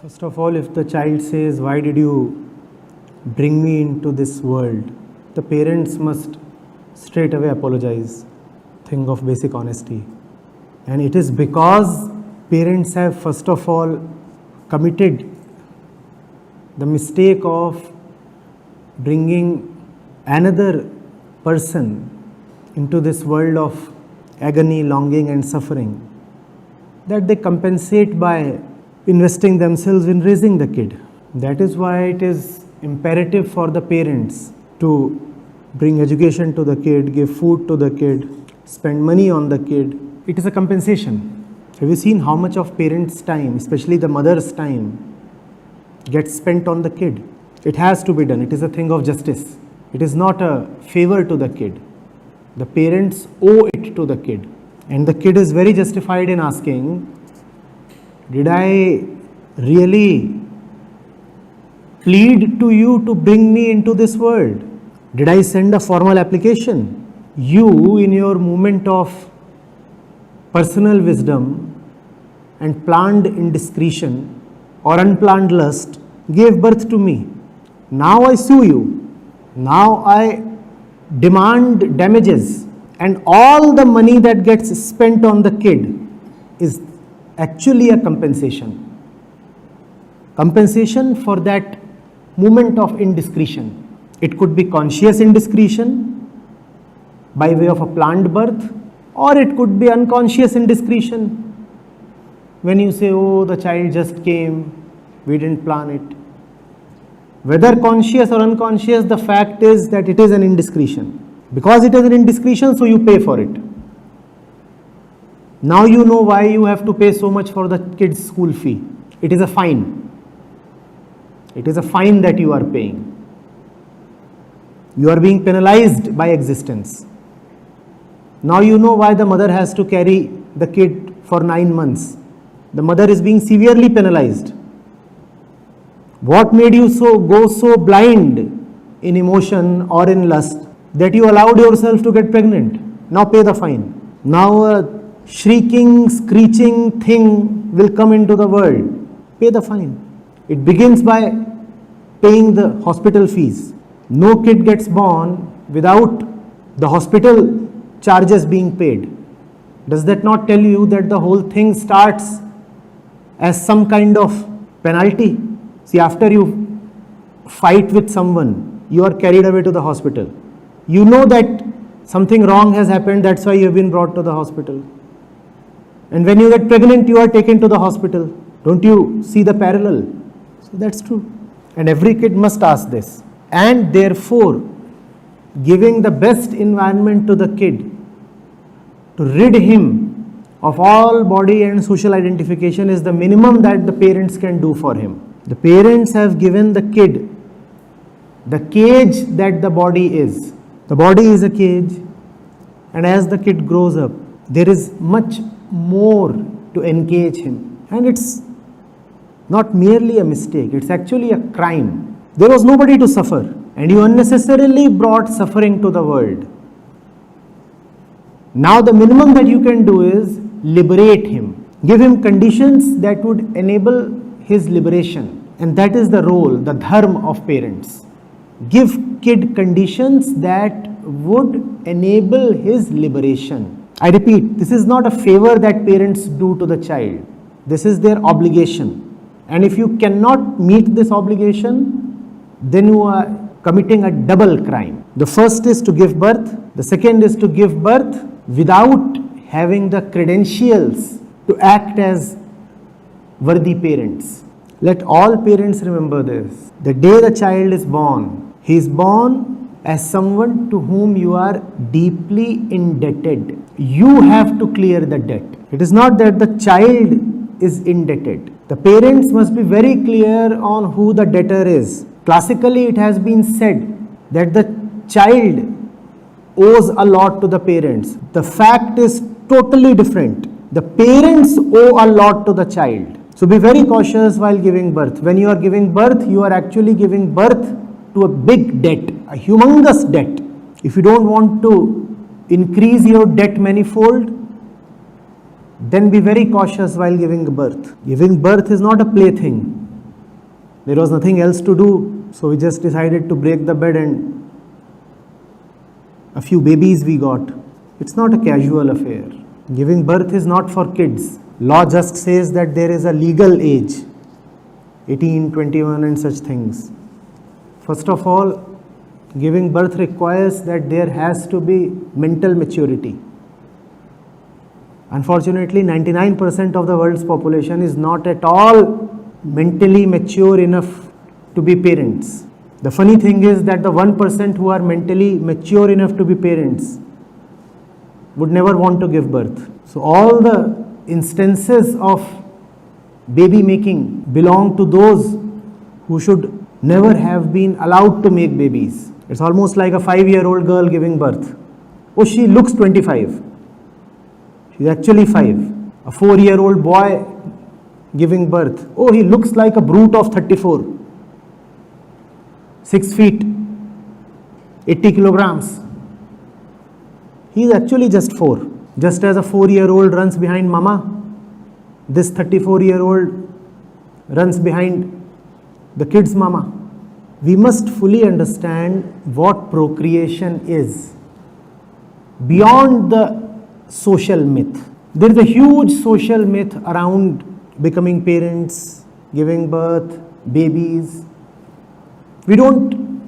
First of all, if the child says, "Why did you bring me into this world?" the parents must straight away apologize. Thing of basic honesty. And it is because parents have first of all committed the mistake of bringing another person into this world of agony, longing and suffering, that they compensate by investing themselves in raising the kid. That is why it is imperative for the parents to bring education to the kid, give food to the kid, spend money on the kid. It is a compensation. Have you seen how much of parents' time, especially the mother's time, gets spent on the kid? It has to be done. It is a thing of justice. It is not a favor to the kid. The parents owe it to the kid. And the kid is very justified in asking, did I really plead to you to bring me into this world? Did I send a formal application? You, in your moment of personal wisdom and planned indiscretion or unplanned lust, gave birth to me. Now I sue you. Now I demand damages. And all the money that gets spent on the kid is actually a compensation. Compensation for that moment of indiscretion. It could be conscious indiscretion by way of a planned birth, or it could be unconscious indiscretion. When you say, oh, the child just came, we didn't plan it. Whether conscious or unconscious, the fact is that it is an indiscretion. Because it is an indiscretion, so you pay for it. Now you know why you have to pay so much for the kid's school fee. It is a fine. It is a fine that you are paying. You are being penalized by existence. Now you know why the mother has to carry the kid for 9 months. The mother is being severely penalized. What made you go so blind in emotion or in lust that you allowed yourself to get pregnant? Now pay the fine. Now a shrieking, screeching thing will come into the world. Pay the fine. It begins by paying the hospital fees. No kid gets born without the hospital charges being paid. Does that not tell you that the whole thing starts as some kind of penalty? See, after you fight with someone, you are carried away to the hospital. You know that something wrong has happened, that's why you have been brought to the hospital. And when you get pregnant, you are taken to the hospital. Don't you see the parallel? So that's true. And every kid must ask this. And therefore, giving the best environment to the kid to rid him of all body and social identification is the minimum that the parents can do for him. The parents have given the kid the cage that the body is. The body is a cage, and as the kid grows up, there is much more to engage him. And it's not merely a mistake, it's actually a crime. There was nobody to suffer, and you unnecessarily brought suffering to the world. Now the minimum that you can do is liberate him. Give him conditions that would enable his liberation. And that is the role, the dharma of parents. Give kid conditions that would enable his liberation. I repeat, this is not a favor that parents do to the child. This is their obligation. And if you cannot meet this obligation, then you are committing a double crime. The first is to give birth. The second is to give birth without having the credentials to act as worthy parents. Let all parents remember this. The day the child is born, he is born as someone to whom you are deeply indebted. You have to clear the debt. It is not that the child is indebted. The parents must be very clear on who the debtor is. Classically, it has been said that the child owes a lot to the parents. The fact is totally different. The parents owe a lot to the child. So be very cautious while giving birth. When you are giving birth, you are actually giving birth to a big debt, a humongous debt. If you don't want to increase your debt manifold, then be very cautious while giving birth. Giving birth is not a plaything. There was nothing else to do, so we just decided to break the bed, and a few babies we got. It's not a casual affair. Giving birth is not for kids. Law just says that there is a legal age, 18, 21 and such things. First of all, giving birth requires that there has to be mental maturity. Unfortunately, 99% of the world's population is not at all mentally mature enough to be parents. The funny thing is that the 1% who are mentally mature enough to be parents would never want to give birth. So all the instances of baby making belong to those who should never have been allowed to make babies. It's almost like a 5-year-old girl giving birth. Oh, she looks 25. She's actually 5. A 4-year-old boy giving birth. Oh, he looks like a brute of 34. 6 feet, 80 kilograms. He is actually just 4. Just as a 4-year-old runs behind mama, this 34-year-old runs behind the kid's mama. We must fully understand what procreation is beyond the social myth. There is a huge social myth around becoming parents, giving birth, babies. We don't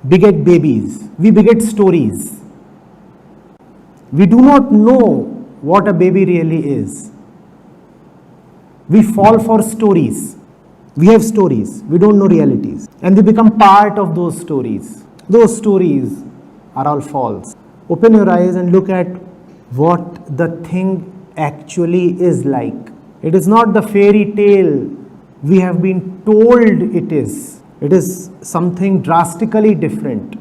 beget babies, we beget stories. We do not know what a baby really is. We fall for stories. We have stories, we don't know realities, and we become part of those stories. Those stories are all false. Open your eyes and look at what the thing actually is like. It is not the fairy tale we have been told it is. It is something drastically different.